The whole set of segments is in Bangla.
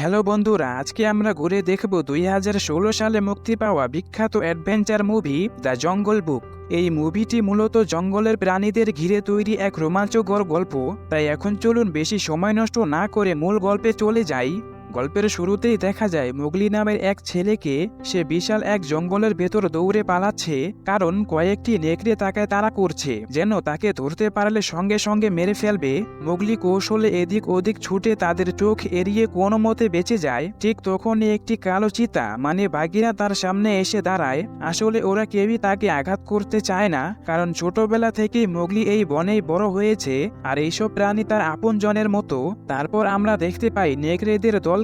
হ্যালো বন্ধুরা, আজকে আমরা ঘুরে দেখব 2016 সালে মুক্তি পাওয়া বিখ্যাত অ্যাডভেঞ্চার মুভি দ্য জঙ্গল বুক। এই মুভিটি মূলত জঙ্গলের প্রাণীদের ঘিরে তৈরি এক রোমাঞ্চকর গল্প। তাই এখন চলুন বেশি সময় নষ্ট না করে মূল গল্পে চলে যাই। গল্পের শুরুতেই দেখা যায় মোগলি নামের এক ছেলেকে। সে বিশাল এক জঙ্গলের ভেতর দৌড়ে পালাচ্ছে, কারণ কয়েকটি নেকড়ে তাকে তাড়া করছে, যেন তাকে ধরতে পারলে সঙ্গে সঙ্গে মেরে ফেলবে। মোগলি কৌশলে এদিক ওদিক ছুটে তাদের চোখ এড়িয়ে কোনো মতে বেঁচে যায়। ঠিক তখনই একটি কালো চিতা মানে বাঘিরা তার সামনে এসে দাঁড়ায়। আসলে ওরা কেউই তাকে আঘাত করতে চায় না, কারণ ছোটবেলা থেকেই মোগলি এই বনেই বড় হয়েছে, আর এইসব প্রাণী তার আপনজনের মতো। তারপর আমরা দেখতে পাই নেকড়েদের দল,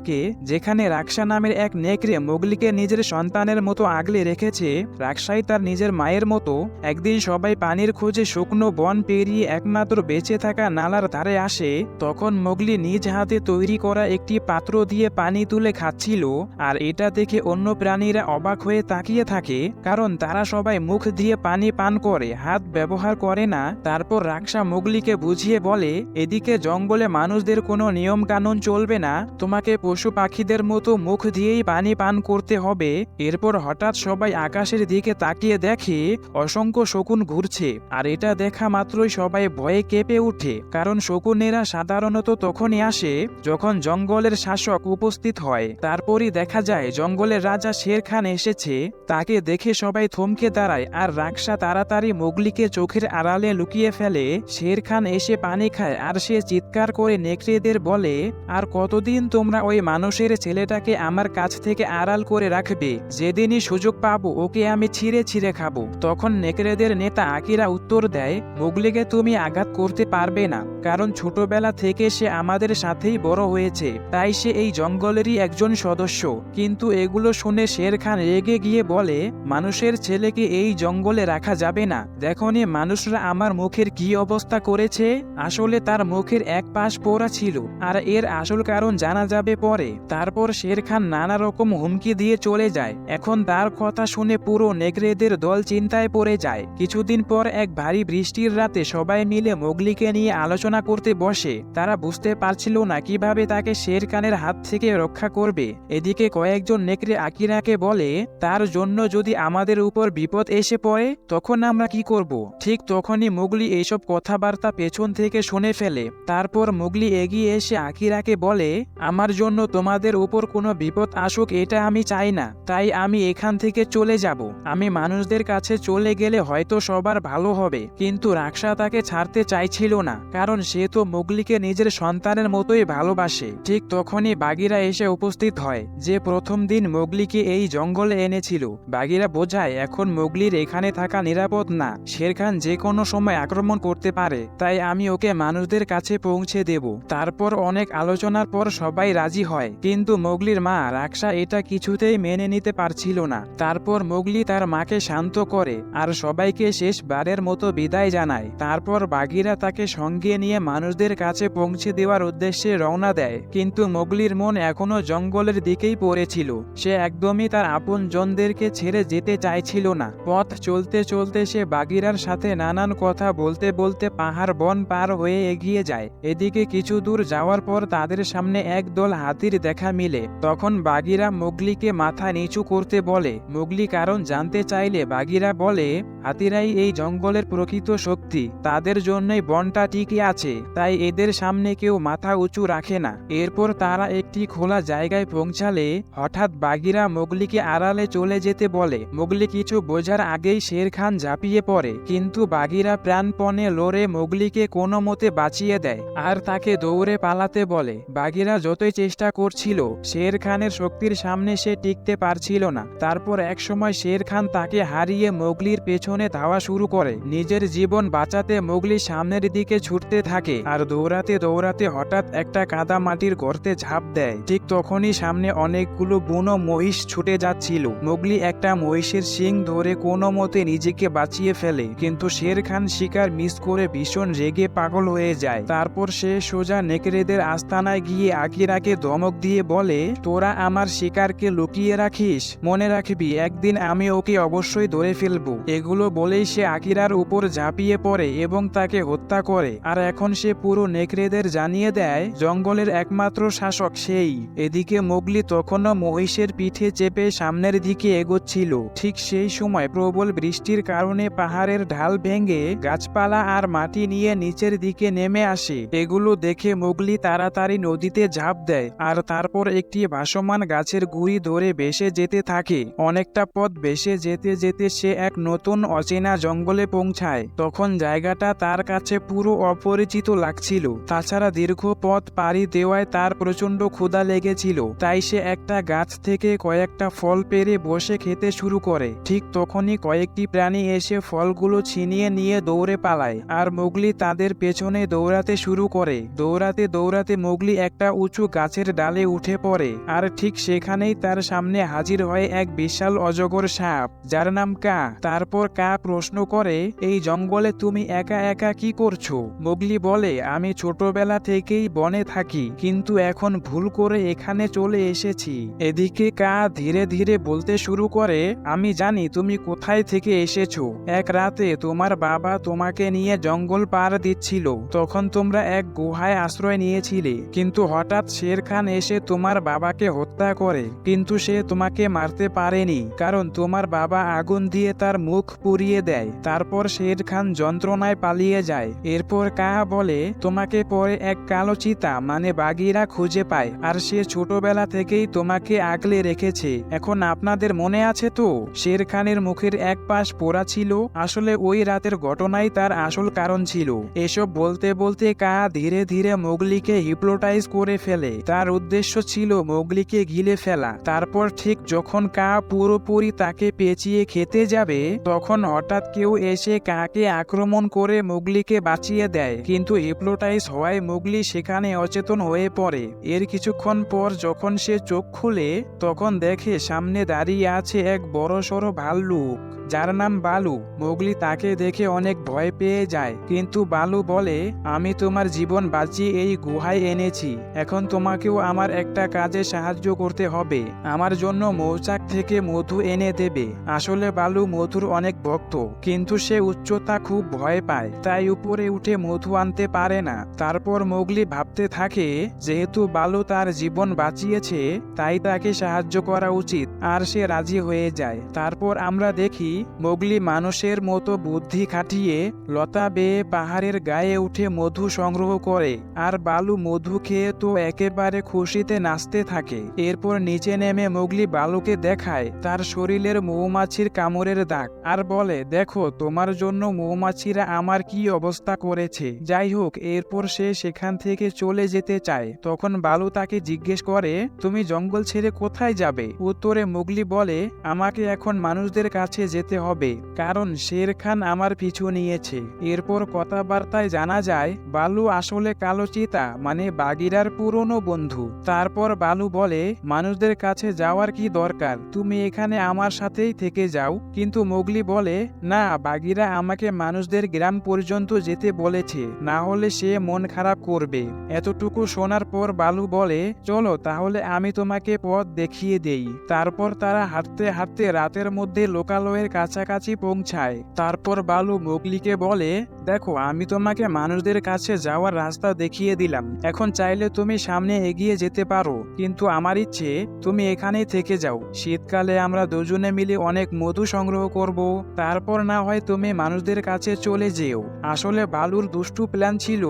যেখানে রাক্ষা নামের এক নেকড়ে মোগলিকে নিজের সন্তানের মতো আগলে রেখেছে। রাক্ষাই তার নিজের মায়ের মতো। একদিন সবাই পানির খোঁজে শুকনো বন পেরিয়ে একমাত্র বেঁচে থাকা নালার ধারে আসে। তখন মোগলি নিজ হাতে তৈরি করা একটি পাত্র দিয়ে পানি তুলে খাচ্ছিল, আর এটা দেখে অন্য প্রাণীরা অবাক হয়ে তাকিয়ে থাকে, কারণ তারা সবাই মুখ দিয়ে পানি পান করে, হাত ব্যবহার করে না। তারপর রাক্ষা মোগলিকে বুঝিয়ে বলে, এদিকে জঙ্গলে মানুষদের কোনো নিয়ম কানুন চলবে না, তোমাকে পশু পাখিদের মতো মুখ দিয়েই পানি পান করতে হবে। এরপর হঠাৎ সবাই আকাশের দিকে তাকিয়ে দেখে অসংখ্য শকুন ঘুরছে, আর এটা দেখা মাত্রই সবাই ভয়ে কেঁপে ওঠে, কারণ শকুনেরা সাধারণত তখনই আসে যখন জঙ্গলের শাসক উপস্থিত হয়। তারপরই দেখা যায় জঙ্গলের রাজা শের খান এসেছে। তাকে দেখে সবাই থমকে দাঁড়ায়, আর রাক্ষা তাড়াতাড়ি মোগলিকে চোখের আড়ালে লুকিয়ে ফেলে। শের খান এসে পানি খায়, আর সে চিৎকার করে নেকড়েদের বলে, আর কতদিন তোমরা ওই মানুষের ছেলেটাকে আমার কাছ থেকে আড়াল করে রাখবে? যেদিনই সুযোগ পাবো ওকে আমি ছিঁড়ে ছিঁড়ে খাবো। তখন নেকড়েদের নেতা আকিরা উত্তর দেয়, মোগলিকে তুমি আঘাত করতে পারবে না, কারণ ছোটবেলা থেকে সে আমাদের সাথেই বড় হয়েছে, তাই সে এই জঙ্গলেরই একজন সদস্য। কিন্তু এগুলো শুনে শের খান রেগে গিয়ে বলে, মানুষের ছেলেকে এই জঙ্গলে রাখা যাবে না। দেখনি মানুষরা আমার মুখের কি অবস্থা করেছে। আসলে তার মুখের এক পাশ পোড়া ছিল, আর এর আসল কারণ জানা যাবে পরে। তারপর শের খান নানা রকম হুমকি দিয়ে চলে যায়। এখন তার কথা শুনে পুরো নেকড়েদের দল চিন্তায় পড়ে যায়। কিছুদিন পর এক ভারী বৃষ্টির রাতে সবাই মিলে মোগলিকে নিয়ে আলোচনা করতে বসে। তারা বুঝতে পারছিল না কিভাবে তাকে শের খানের হাত থেকে রক্ষা করবে। এদিকে কয়েকজন নেকড়ে আকিরাকে বলে, তার জন্য যদি আমাদের উপর বিপদ এসে পড়ে তখন আমরা কি করব? ঠিক তখনই মোগলি এইসব কথাবার্তা পেছন থেকে শুনে ফেলে। তারপর মোগলি এগিয়ে এসে আকিরাকে বলে, আমার জন্য তোমাদের উপর কোনো বিপদ আসুক এটা আমি চাই না, তাই আমি এখান থেকে চলে যাব। আমি মানুষদের কাছে চলে গেলে হয়তো সবার ভালো হবে। কিন্তু রাক্ষা তাকে ছাড়তে চাইছিল না, কারণ সে তো মোগলিকে নিজের সন্তানের মতোই ভালোবাসে। ঠিক তখনই বাঘিরা এসে উপস্থিত হয়, যে প্রথম দিন মোগলিকে এই জঙ্গলে এনেছিল। বাঘিরা বোঝায় এখন মোগলির এখানে থাকা নিরাপদ না, শের খান যে কোনো সময় আক্রমণ করতে পারে, তাই আমি ওকে মানুষদের কাছে পৌঁছে দেব। তারপর অনেক আলোচনার পর সবাই রাজি হয়, কিন্তু মোগলির মা রাক্ষা এটা কিছুতেই মেনে নিতে পারছিল না। তারপর মোগলি তার মাকে শান্ত করে, আর সবাইকে শেষবারের মতো বিদায় জানায়। তারপর বাঘিরা তাকে সঙ্গে নিয়ে মানুষদের কাছে পৌঁছে দেওয়ার উদ্দেশ্যে রওনা দেয়। কিন্তু মোগলির মন এখনো জঙ্গলের দিকেই পড়েছিল। সে একদমই তার আপন জনদেরকে ছেড়ে যেতে চাইছিল না। পথ চলতে চলতে সে বাঘিরার সাথে নানান কথা বলতে বলতে পাহাড় বন পার হয়ে এগিয়ে যায়। এদিকে কিছু দূর যাওয়ার পর তাদের সামনে এক দল হাতির দেখা মিলে। তখন বাঘিরা মোগলিকে মাথা নিচু করতে বলে। মোগলি কারণ জানতে চাইলে বাঘিরা বলে, হাতিরাই এই জঙ্গলের প্রকৃত শক্তি, তাদের জন্যই বনটা টিকে আছে, তাই এদের সামনে কেউ মাথা উঁচু রাখে না। এরপর তারা একটি খোলা জায়গায় পৌঁছালে হঠাৎ বাঘিরা মোগলিকে আড়ালে চলে যেতে বলে। মোগলি কিছু বোঝার আগেই শের খান ঝাঁপিয়ে পড়ে, কিন্তু বাঘিরা প্রাণপণে লড়ে মোগলিকে কোনো মতে বাঁচিয়ে দেয়, আর তাকে দৌড়ে পালাতে বলে। বাঘিরা যতই চেষ্টা করছিল, শের খানের শক্তির সামনে সে টিকতে পারছিল না। তারপর একসময় শের খান তাকে হারিয়ে মোগলির পেছনে ধাওয়া শুরু করে। নিজের জীবন বাঁচাতে মোগলি সামনের দিকে ছুটতে থাকে, আর দৌড়াতে দৌড়াতে হঠাৎ একটা কাদা মাটির গর্তে ঝাঁপ দেয়। ঠিক তখনই সামনে অনেকগুলো বুনো মহিষ ছুটে যাচ্ছিল। মোগলি একটা মহিষের শিং ধরে কোনো মতে নিজেকে বাঁচিয়ে ফেলে, কিন্তু শের খান শিকার মিস করে ভীষণ রেগে পাগল হয়ে যায়। তারপর সে সোজা নেকড়েদের আস্তানায় গিয়ে আকিরাকে ধমক দিয়ে বলে, তোরা আমার শিকারকে লুকিয়ে রাখিস, মনে রাখবি একদিন আমি ওকে অবশ্যই ধরে ফেলবো। এগুলো বলেই সে আকিরার উপর ঝাঁপিয়ে পড়ে এবং তাকে হত্যা করে। আর এখন সে পুরো নেকড়েদের জানিয়ে দেয় জঙ্গলের একমাত্র শাসক সেই। এদিকে মোগলি তখনও মহিষের পিঠে চেপে সামনের দিকে এগোচ্ছিল। ঠিক সেই সময় প্রবল বৃষ্টির কারণে পাহাড়ের ঢাল ভেঙে গাছপালা আর মাটি নিয়ে নিচের দিকে নেমে আসে। এগুলো দেখে মোগলি তাড়াতাড়ি নদীতে ঝাঁপ দেয় আর তারপর একটি ভাসমান গাছের গুঁড়ি ধরে ভেসে যেতে থাকে। অনেকটা পথ ভেসে যেতে যেতে সে এক নতুন অচেনা জঙ্গলে পৌঁছায়। তখন জায়গাটা তার কাছে পুরো অপরিচিত লাগছিল। তাছাড়া দীর্ঘ পথ পাড়ি দেওয়ায় তার প্রচণ্ড ক্ষুধা লেগেছিল। তাই সে একটা গাছ থেকে কয়েকটা ফল পেড়ে বসে খেতে শুরু করে। ঠিক তখনই কয়েকটি প্রাণী এসে ফলগুলো ছিনিয়ে নিয়ে দৌড়ে পালায় আর মোগলি তাদের পেছনে দৌড়াতে শুরু করে। দৌড়াতে দৌড়াতে মোগলি একটা উঁচু গাছের ডালে উঠে পড়ে আর ঠিক সেখানেই তার সামনে হাজির হয় এক বিশাল অজগর সাপ, যার নাম কা। তারপর কা প্রশ্ন করে, এই জঙ্গলে তুমি একা একা কি করছো? মোগলি বলে, আমি ছোটবেলা থেকেই বনে থাকি, কিন্তু এখন ভুল করে এখানে চলে এসেছি। এদিকে কা ধীরে ধীরে বলতে শুরু করে, আমি জানি তুমি কোথায় থেকে এসেছো। এক রাতে তোমার বাবা তোমাকে নিয়ে জঙ্গল পার দিচ্ছিল, তখন তোমরা এক গুহায় আশ্রয় নিয়েছিলে। কিন্তু হঠাৎ শের খান এসে তোমার বাবাকে হত্যা করে, কিন্তু সে তোমাকে মারতে পারেনি, কারণ তোমার বাবা আগুন দিয়ে তার মুখ পুড়িয়ে দেয়। তারপর শের খান যন্ত্রণায় পালিয়ে যায়। এরপর কা বলে, তোমাকে পরে এক কালো চিতা মানে বাঘিরা খুঁজে পায় আর সে ছোটবেলা থেকেই তোমাকে আগলে রেখেছে। এখন আপনাদের মনে আছে তো, শের খানের মুখের এক পাশ পোড়া ছিল। আসলে ওই রাতের ঘটনাই তার আসল কারণ ছিল। এসব বলতে বলতে কা ধীরে ধীরে মোগলিকে হিপনোটাইজ করে ফেলে। তার উদ্দেশ্য ছিল মোগলিকে গিলে ফেলা। তারপর ঠিক যখন কা পুরোপুরি তাকে পেঁচিয়ে খেতে যাবে, তখন হঠাৎ কেউ এসে কাকে আক্রমণ করে মোগলিকে বাঁচিয়ে দেয়। কিন্তু হিপনোটাইজ হওয়ায় মোগলি সেখানে অচেতন হয়ে পড়ে। এর কিছুক্ষণ পর যখন সে চোখ খুলে, তখন দেখে সামনে দাঁড়িয়ে আছে এক বড়সড় ভাল্লুক, যার নাম বালু। মোগলি তাকে দেখে অনেক ভয় পেয়ে যায়, কিন্তু বালু বলে, আমি তোমার জীবন বাঁচিয়ে এই গুহায় এনেছি, এখন তোমাকেও আমার একটা কাজে সাহায্য করতে হবে। আমার জন্য মৌচাক থেকে মধু এনে দেবে। আসলে বালু মধুর অনেক ভক্ত, কিন্তু সে উচ্চতা খুব ভয় পায়, তাই উপরে উঠে মধু আনতে পারে না। তারপর মোগলি ভাবতে থাকে, যেহেতু বালু তার জীবন বাঁচিয়েছে, তাই তাকে সাহায্য করা উচিত, আর সে রাজি হয়ে যায়। তারপর আমরা দেখি মোগলি মানুষের মতো বুদ্ধি খাটিয়ে লতা বেয়ে পাহাড়ের গায়ে উঠে মধু সংগ্রহ করে, আর বালু মধু খেয়ে তো একেবারে খুশিতে নাচতে থাকে। এরপর নিচে নেমে মোগলি বালুকে দেখায় তার শরীরের মৌমাছির কামড়ের দাগ, আর বলে, দেখো তোমার জন্য মৌমাছিরা আমার কি অবস্থা করেছে। যাই হোক, এরপর সে সেখান থেকে চলে যেতে চায়। তখন বালু তাকে জিজ্ঞেস করে, তুমি জঙ্গল ছেড়ে কোথায় যাবে? উত্তরে মোগলি বলে, আমাকে এখন মানুষদের কাছে যেতে হবে, কারণ শের খান আমার পিছু নিয়েছে। এরপর কথাবার্তায় জানা যায় বালু আসলে কালো চিতা মানে বাগিরার পুরনো বন্ধু। তারপর বালু বলে, মানুষদের কাছে যাওয়ার কি দরকার, তুমি এখানে আমার সাথেই থেকে যাও। কিন্তু মোগলি বলে, না, বাগিরা আমাকে মানুষদের গ্রাম পর্যন্ত যেতে বলেছে, না হলে সে মন খারাপ করবে। এতটুকু শোনার পর বালু বলে, চলো তাহলে আমি তোমাকে পথ দেখিয়ে দেই। তারপর তারা হাঁটতে হাঁটতে রাতের মধ্যে লোকালয়ের কাছাকাছি পৌঁছায়। তারপর বালু মোগলিকে বলে, দেখো আমি তোমাকে মানুষদের কাছে যাওয়ার রাস্তা দেখিয়ে দিলাম, এখন চাইলে তুমি সামনে এগিয়ে যেতে পারো, কিন্তু আমার ইচ্ছে তুমি এখানেই থেকে যাও। শীতকালে আমরা দুজনে মিলে অনেক মধু সংগ্রহ করব, তারপর না হয় তুমি মানুষদের কাছে চলে যেও। আসলে বালুর দুষ্টু প্ল্যান ছিল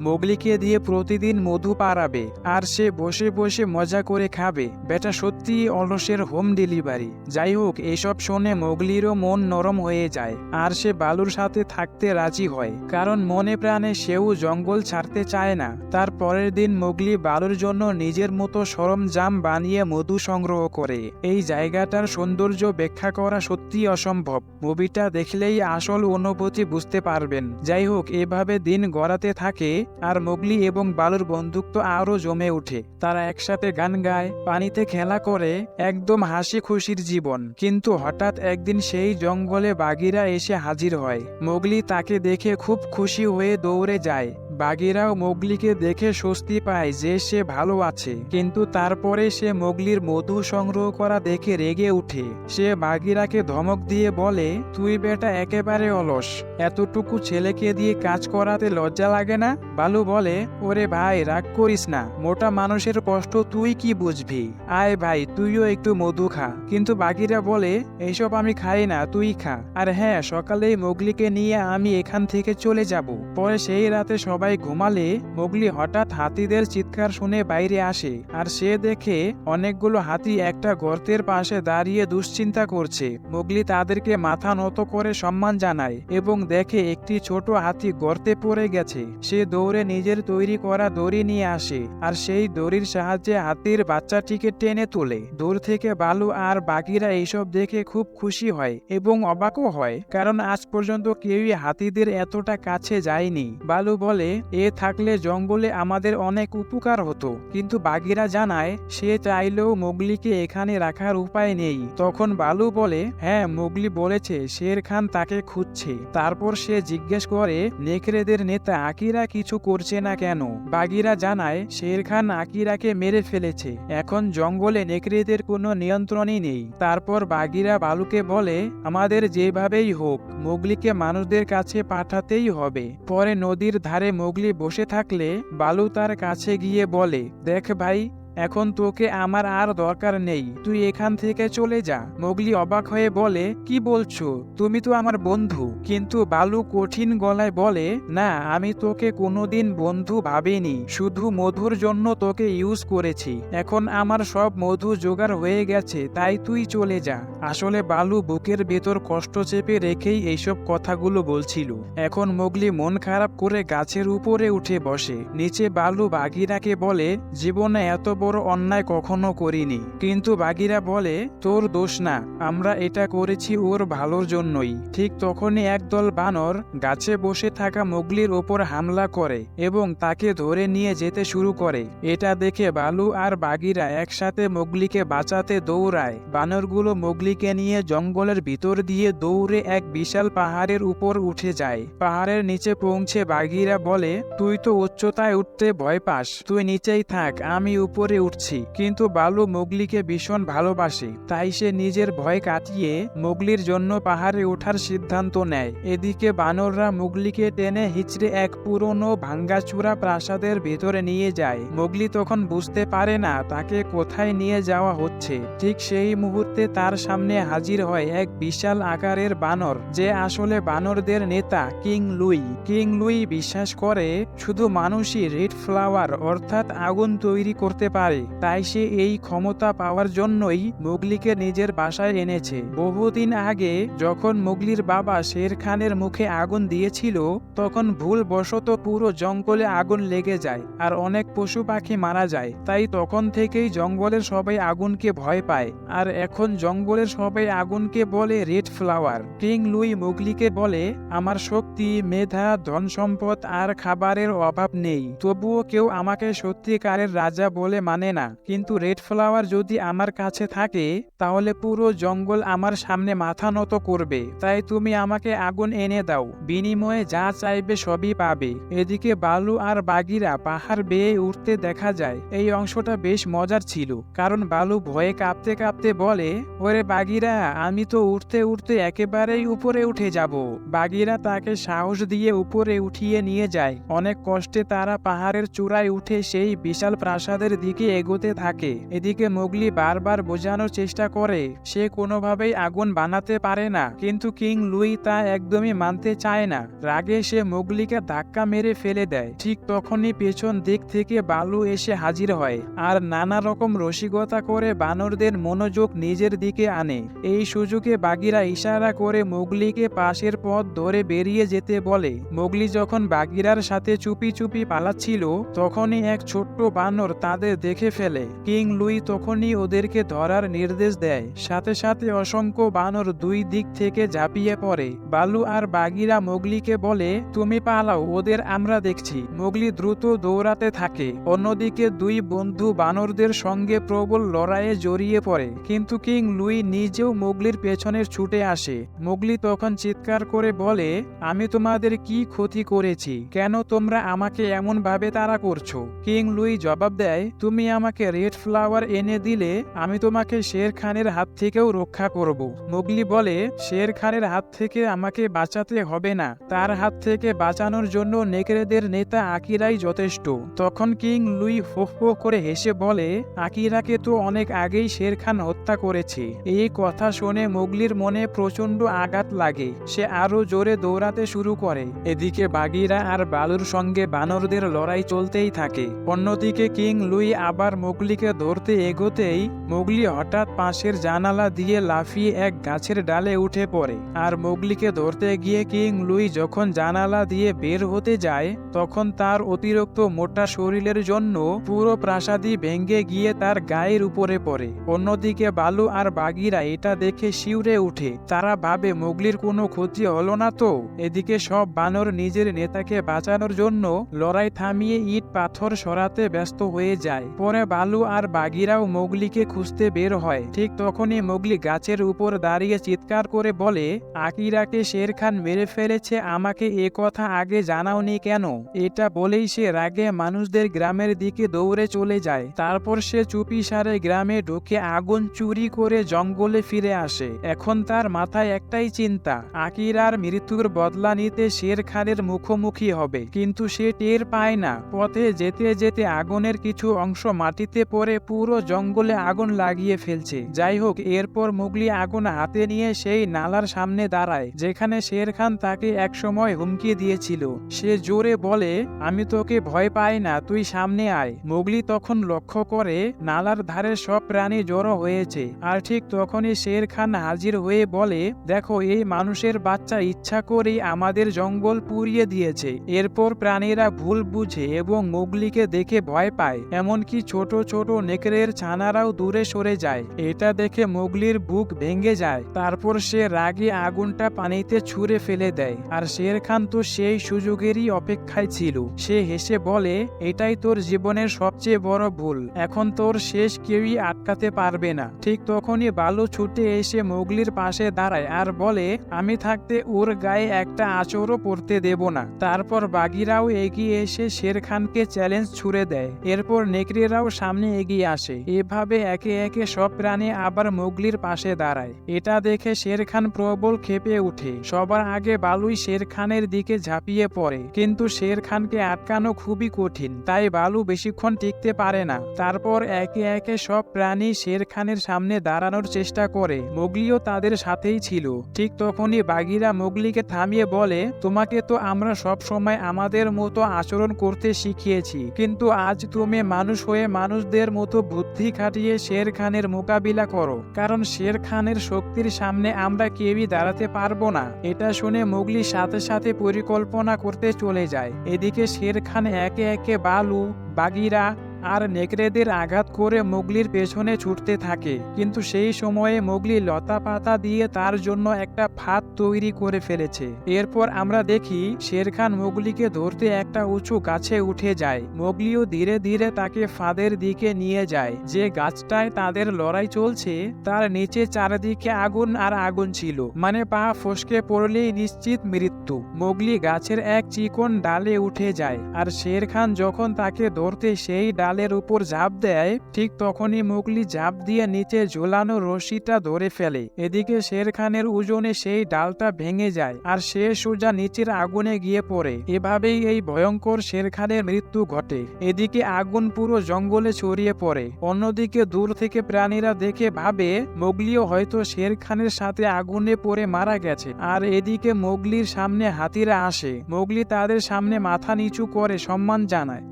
মোগলিকে দিয়ে প্রতিদিন মধু পাড়াবে, আর সে বসে বসে মজা করে খাবে। বেটা সত্যি অলসের হোম ডেলিভারি। যাই হোক, এসব শুনে মোগলিরও মন নরম হয়ে যায়, আর সে বালুর সাথে থাকতে রাজি হয়, কারণ মনে প্রাণে সেও জঙ্গল ছাড়তে চায় না। তার পরের দিন মোগলি বালুর জন্য নিজের মতো সরঞ্জাম বানিয়ে মধু সংগ্রহ করে। এই জায়গাটার সৌন্দর্য ব্যাখ্যা করা সত্যি অসম্ভব। মুভিটা দেখলেই আসল অনুভূতি বুঝতে পারবেন। যাই হোক, এভাবে দিন গড়াতে থাকে, আর মোগলি এবং বালুর বন্ধুত্ব আরো জমে ওঠে। তারা একসাথে গান গায়, পানিতে খেলা করে, একদম হাসি খুশির জীবন। কিন্তু হঠাৎ একদিন সেই জঙ্গলে বাঘিরা এসে হাজির হয়। মোগলি তাকে দেখে খুব খুশি হয়ে দৌড়ে যায়। বাঘেরাও মোগলিকে দেখে স্বস্তি পায় যে সে ভালো আছে, কিন্তু তারপরে সে মোগলির মধু সংগ্রহ করা দেখে রেগে উঠে। সে বাঘেরাকে ধমক দিয়ে বলে, তুই বেটা একেবারে অলস, এতটুকু ছেলেকে দিয়ে কাজ করাতে লজ্জা লাগে না? বালু বলে, ওরে ভাই রাগ করিস না, মোটা মানুষের কষ্ট তুই কি বুঝবি, আয় ভাই তুইও একটু মধু খা। কিন্তু বাঘেরা বলে, এইসব আমি খাই না, তুই খা। আর হ্যাঁ, সকালেই মোগলিকে নিয়ে আমি এখান থেকে চলে যাব। পরে সেই রাতে সবাই ঘুমালে মোগলি হঠাৎ হাতিদের চিৎকার শুনে বাইরে আসে, আর সে দেখে অনেকগুলো হাতি একটা গর্তের পাশে দাঁড়িয়ে দুশ্চিন্তা করছে। মোগলি তাদেরকে মাথা নত করে সম্মান জানায় এবং দেখে একটি ছোট হাতি গর্তে পড়ে গেছে। সে দৌড়ে নিজের তৈরি করা দড়ি নিয়ে আসে, আর সেই দড়ির সাহায্যে হাতির বাচ্চাটিকে টেনে তোলে। দূর থেকে বালু আর বাঘেরা এইসব দেখে খুব খুশি হয় এবং অবাকও হয়, কারণ আজ পর্যন্ত কেউই হাতিদের এতটা কাছে যায়নি। বালু বলে, এ থাকলে জঙ্গলে আমাদের অনেক উপকার হতো, কিন্তু বাঘেরা জানায় সে চাইলেও মোগলিকে এখানে রাখার উপায় নেই। তখন বালু বলে, হ্যাঁ মোগলি বলেছে শের খান তাকে খুঁজছে। তারপর সে জিজ্ঞেস করে নেকড়েদের নেতা আকিরা কিছু করছে না কেন। বাঘেরা জানায় শের খান আকিরাকে মেরে ফেলেছে, এখন জঙ্গলে নেকড়েদের কোনো নিয়ন্ত্রণই নেই। তারপর বাঘেরা বালুকে বলে, আমাদের যেভাবেই হোক মোগলিকে মানুষদের কাছে পাঠাতেই হবে। পরে নদীর ধারে মোগলি বসে থাকলে বালু তার কাছে গিয়ে বলে, দেখ ভাই, এখন তোকে আমার আর দরকার নেই, তুই এখান থেকে চলে যা। মোগলি অবাক হয়ে বলে, কি বলছো, তুমি তো আমার বন্ধু। কিন্তু বালু কঠিন গলায় বলে, না, আমি তোকে কোনোদিন বন্ধু ভাবিনি, শুধু মধুর জন্য তোকে ইউজ করেছি। এখন আমার সব মধু জোগাড় হয়ে গেছে, তাই তুই চলে যা। আসলে বালু বুকের ভেতর কষ্ট চেপে রেখেই এইসব কথাগুলো বলছিল। এখন মোগলি মন খারাপ করে গাছের উপরে উঠে বসে। নিচে বালু বাঘেরাকে বলে, জীবনে এত বড় অন্যায় কখনো করিনি। কিন্তু বাঘেরা বলে, তোর দোষ না, আমরা এটা করেছি ওর ভালোর জন্যই। ঠিক তখনই একদল বানর গাছে বসে থাকা মোগলির ওপর হামলা করে এবং তাকে ধরে নিয়ে যেতে শুরু করে। এটা দেখে বালু আর বাঘেরা একসাথে মোগলিকে বাঁচাতে দৌড়ায়। বানরগুলো মোগলিকে নিয়ে জঙ্গলের ভিতর দিয়ে দৌড়ে এক বিশাল পাহাড়ের উপর উঠে যায়। পাহাড়ের নিচে পৌঁছে বাঘেরা বলে, তুই তো উচ্চতায় উঠতে ভয় পাস, তুই নিচেই থাক, আমি উপরে উঠছি। কিন্তু বালু মোগলিকে ভীষণ ভালোবাসে, তাই সে নিজের ভয় কাটিয়ে মোগলির জন্য পাহাড়ে ওঠার সিদ্ধান্ত নেয়। এদিকে বানররা মোগলিকে টেনে হিচড়ে এক পুরনো ভাঙ্গাচুরা প্রাসাদের ভেতরে নিয়ে যায়। মোগলি তখন বুঝতে পারে না তাকে কোথায় নিয়ে যাওয়া হচ্ছে। ঠিক সেই মুহূর্তে তার সামনে হাজির হয় এক বিশাল আকারের বানর, যে আসলে বানরদের নেতা কিং লুই। কিং লুই বিশ্বাস করে শুধু মানুষই রেড ফ্লাওয়ার অর্থাৎ আগুন তৈরি করতে পারে, তাই সে এই ক্ষমতা পাওয়ার জন্যই মোগলিকে নিজের বাসায় এনেছে। বহুদিন আগে যখন মোগলির বাবা শের খানের মুখে আগুন দিয়েছিল, তখন ভুলবশত পুরো জঙ্গলে আগুন লেগে যায় আর অনেক পশু পাখি মারা যায়। তাই তখন থেকেই জঙ্গলের সবাই আগুনকে ভয় পায়, আর এখন জঙ্গলের সবাই আগুনকে বলে রেড ফ্লাওয়ার। কিং লুই মোগলিকে বলে, আমার শক্তি, মেধা, ধন সম্পদ আর খাবারের অভাব নেই, তবুও কেউ আমাকে সত্যিকারের রাজা বলে মানে না। কিন্তু রেড ফ্লাওয়ার যদি আমার কাছে থাকে তাহলে পুরো জঙ্গল আমার সামনে মাথা নত করবে। তাই তুমি আমাকে আগুন এনে দাও, বিনিময়ে যা চাইবে সবই পাবে। এদিকে বালু আর বাঘেরা পাহাড় বেয়ে উঠতে দেখা যায়। এই অংশটা বেশ মজার ছিল, কারণ বালু ভয়ে কাঁপতে কাঁপতে বলে, ওরে বাঘেরা, আমি তো উঠতে উঠতে একেবারেই উপরে উঠে যাব। বাঘেরা তাকে সাহস দিয়ে উপরে উঠিয়ে নিয়ে যায়। অনেক কষ্টে তারা পাহাড়ের চূড়ায় উঠে সেই বিশাল প্রাসাদের দিকে এগোতে থাকে। এদিকে মোগলি বারবার বোঝানোর চেষ্টা করে সে কোনোভাবেই আগুন বানাতে পারে না, কিন্তু কিং লুই তা একদমই মানতে চায় না। রাগে সে মোগলিকে ধাক্কা মেরে ফেলে দেয়। ঠিক তখনই পেছন দিক থেকে বালু এসে হাজির হয় আর নানা রকম রসিকতা করে বানরদের মনোযোগ নিজের দিকে আনে। এই সুযোগে বাঘেরা ইশারা করে মোগলিকে পাশের পথ ধরে বেরিয়ে যেতে বলে। মোগলি যখন বাঘেরার সাথে চুপি চুপি পালাচ্ছিল, তখনই এক ছোট্ট বানর তাদের দেখে ফেলে। কিং লুই তখনই ওদেরকে ধরার নির্দেশ দেয়। সাথে সাথে অসংখ্য বানর দুই দিক থেকে ঝাঁপিয়ে পড়ে। বালু আর বাগিরা মোগলিকে বলে, তুমি পালাও, ওদের আমরা দেখছি। মোগলি দ্রুত দৌড়াতে থাকে। অন্যদিকে দুই বন্ধু বানরদের সঙ্গে প্রবল লড়াইয়ে জড়িয়ে পড়ে, কিন্তু কিং লুই নিজেও মোগলির পেছনে ছুটে আসে। মোগলি তখন চিৎকার করে বলে, আমি তোমাদের কি ক্ষতি করেছি? কেন তোমরা আমাকে এমন ভাবে তাড়া করছো? কিং লুই জবাব দেয়, তুমি আমাকে রেড ফ্লাওয়ার এনে দিলে আমি তোমাকে শের খানের হাত থেকেও রক্ষা করব। মোগলি বলে, শের খানের হাত থেকে আমাকে বাঁচাতে হবে না, তার হাত থেকে বাঁচানোর জন্য নেকড়েদের নেতা আকিরাই যথেষ্ট। তখন কিং লুই হো হো করে হেসে বলে, আকিরাকে তো অনেক আগেই শের খান হত্যা করেছে। এই কথা শুনে মোগলির মনে প্রচন্ড আঘাত লাগে। সে আরো জোরে দৌড়াতে শুরু করে। এদিকে বাগিরা আর বালুর সঙ্গে বানরদের লড়াই চলতেই থাকে। অন্যদিকে কিং লুই আবার মোগলিকে ধরতে এগোতেই মোগলি হঠাৎ পাশের জানালা দিয়ে লাফিয়ে এক গাছের ডালে উঠে পড়ে। আর মোগলিকে ধরতে গিয়ে কিং লুই যখন জানালা দিয়ে বের হতে যায়, তখন তার অতিরিক্ত মোটা শরীরের জন্য পুরো প্রাসাদই ভেঙে গিয়ে তার গায়ের উপরে পড়ে। অন্যদিকে বালু আর বাগিরা এটা দেখে শিউরে উঠে। তারা ভাবে মোগলির কোনো ক্ষতি হলো না তো। এদিকে সব বানর নিজের নেতাকে বাঁচানোর জন্য লড়াই থামিয়ে ইট পাথর সরাতে ব্যস্ত হয়ে যায়। পরে বালু আর বাগিরাও মোগলিকে খুঁজতে বের হয়। ঠিক তখনই মোগলি গাছের উপর দাঁড়িয়ে চিৎকার করে বলে, আকিরাকে শের খান মেরে ফেলেছে, আমাকে এ কথা আগে জানাওনি কেন? এটা বলেই সে রাগে মানুষদের গ্রামের দিকে দৌড়ে চলে যায়। তারপর সে চুপিসারে গ্রামে ঢুকে আগুন চুরি করে জঙ্গলে ফিরে আসে। এখন তার মাথায় একটাই চিন্তা, আকিরার মৃত্যুর বদলা নিতে শের খানের মুখোমুখি হবে। কিন্তু সে টের পায় না। পথে যেতে যেতে আগুনের কিছু অংশ মাটিতে পড়ে পুরো জঙ্গলে আগুন লাগিয়ে ফেলছে। যাই হোক, এরপর মোগলি আগুন হাতে নিয়ে সেই নালার সামনে দাঁড়ায়, যেখানে শের খান তাকে একসময় হুমকি দিয়েছিল। সে জোরে বলে, আমি তোকে ভয় পাই না, তুই সামনে আয়। মোগলি তখন লক্ষ্য করে নালার ধারে সব প্রাণী জড়ো হয়েছে। আর ঠিক তখনই শের খান হাজির হয়ে বলে, দেখো, এই মানুষের বাচ্চা ইচ্ছা করেই আমাদের জঙ্গল পুড়িয়ে দিয়েছে। এরপর প্রাণীরা ভুল বুঝে এবং মোগলিকে দেখে ভয় পায়। এমনকি ছোট ছোট নেকড়ের ছানারাও দূরে সরে যায়। এটা দেখে মোগলির বুক ভেঙে যায়। তারপর সে রাগে আগুনটা পানিতে ছুঁড়ে ফেলে দেয়। আর শের খান তো সেই সুযোগেরই অপেক্ষায় ছিল। সে হেসে বলে, এটাই তোর জীবনের সবচেয়ে বড় ভুল, এখন তোর শেষ কেউই আটকাতে পারবে না। ঠিক তখনই বালু ছুটে এসে মোগলির পাশে দাঁড়ায় আর বলে, আমি থাকতে ওর গায়ে একটা আঁচড়ও পড়তে দেব না। তারপর বাগিরাও এগিয়ে এসে শের খানকে চ্যালেঞ্জ ছুড়ে দেয়। এরপর নেকড়েরাও সামনে এগিয়ে আসে। এভাবে একে একে সব প্রাণী আবার মোগলির পাশে দাঁড়ায়। এটা দেখে শের খান প্রবল ক্ষেপে উঠে। সবার আগে বালুই শের খানের দিকে ঝাঁপিয়ে পড়ে, কিন্তু শের খানকে আটকানো খুবই কঠিন, তাই বালু বেশিক্ষণ টিকতে পারে না। তারপর একে একে সব প্রাণী শের খানের সামনে দাঁড়ানোর চেষ্টা করে। মোগলিও তাদের সাথেই ছিল। ঠিক তখনই বাগিরা মোগলিকে থামিয়ে বলে, তোমাকে তো আমরা সব সময় আমাদের মতো আচরণ করতে শিখিয়েছি, কিন্তু আজ তুমি মানুষ হয়ে মানুষদের মতো বুদ্ধি খাটিয়ে শের খানের মোকাবিলা করো, কারণ শের খানের শক্তির সামনে আমরা কেউই দাঁড়াতে পারবো না। এটা শুনে মোগলি সাথে সাথে পরিকল্পনা করতে চলে যায়। এদিকে শের খান একে একে বালু, বাগিরা আর নেকড়েদের আঘাত করে মোগলির পেছনে ছুটতে থাকে। কিন্তু সেই সময়ে মোগলি লতা পাতা দিয়ে তার জন্য একটা ফাঁদ তৈরি করে ফেলেছে। এরপর আমরা দেখি শের খান মোগলিকে ধরতে একটা উঁচু গাছে উঠে যায়। মোগলিও ধীরে ধীরে তাকে ফাঁদের দিকে নিয়ে যায়। যে গাছটায় তাদের লড়াই চলছে তার নিচে চারিদিকে আগুন আর আগুন ছিল, মানে পা ফসকে পড়লেই নিশ্চিত মৃত্যু। মোগলি গাছের এক চিকন ডালে উঠে যায়, আর শের খান যখন তাকে ধরতে সেই ডালের উপর ঝাঁপ দেয়, ঠিক তখনই মোগলি ঝাঁপ দিয়ে নিচে ঝোলানো রশিটা ধরে ফেলে। এদিকে শের খানের ওজনে সেই ডালটা ভেঙে যায় আর সে সোজা নিচের আগুনে গিয়ে পড়ে। এভাবেই এই ভয়ঙ্কর শের খানের মৃত্যু ঘটে। এদিকে আগুন পুরো জঙ্গলে ছড়িয়ে পড়ে। অন্যদিকে দূর থেকে প্রাণীরা দেখে ভাবে মোগলিও হয়তো শের খানের সাথে আগুনে পড়ে মারা গেছে। আর এদিকে মোগলির সামনে হাতিরা আসে। মোগলি তাদের সামনে মাথা নিচু করে সম্মান জানায়।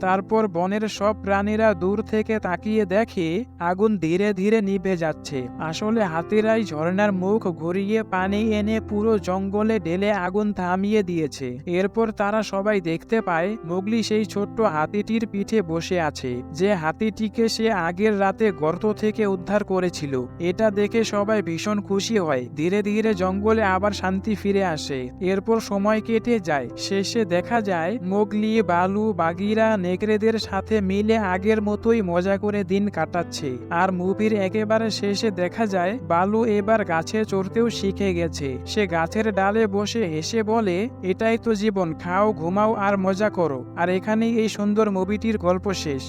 তারপর বনের সব প্রাণী প্রাণীরা দূর থেকে তাকিয়ে দেখে আগুন ধীরে ধীরে নিভে যাচ্ছে। আসলে হাতিরাই ঝর্ণার মুখ ঘুরিয়ে পানি এনে পুরো জঙ্গলে ঢেলে আগুন থামিয়ে দিয়েছে। এরপর তারা সবাই দেখতে পায় মোগলি সেই ছোট্ট হাতিটির পিঠে বসে আছে, যে হাতিটিকে সে আগের রাতে গর্ত থেকে উদ্ধার করেছিল। এটা দেখে সবাই ভীষণ খুশি হয়। ধীরে ধীরে জঙ্গলে আবার শান্তি ফিরে আসে। এরপর সময় কেটে যায়। শেষে দেখা যায় মোগলি বালু বাগিরা নেকড়েদের সাথে মিলে আগের মতোই মজা করে দিন কাটাচ্ছে। আর মুভির একেবারে শেষে দেখা যায় বালু এবার গাছে চড়তেও শিখে গেছে। সে গাছের ডালে বসে হেসে বলে, এটাই তো জীবন, খাও ঘুমাও আর মজা করো। আর এখানেই এই সুন্দর মুভিটির গল্প শেষ।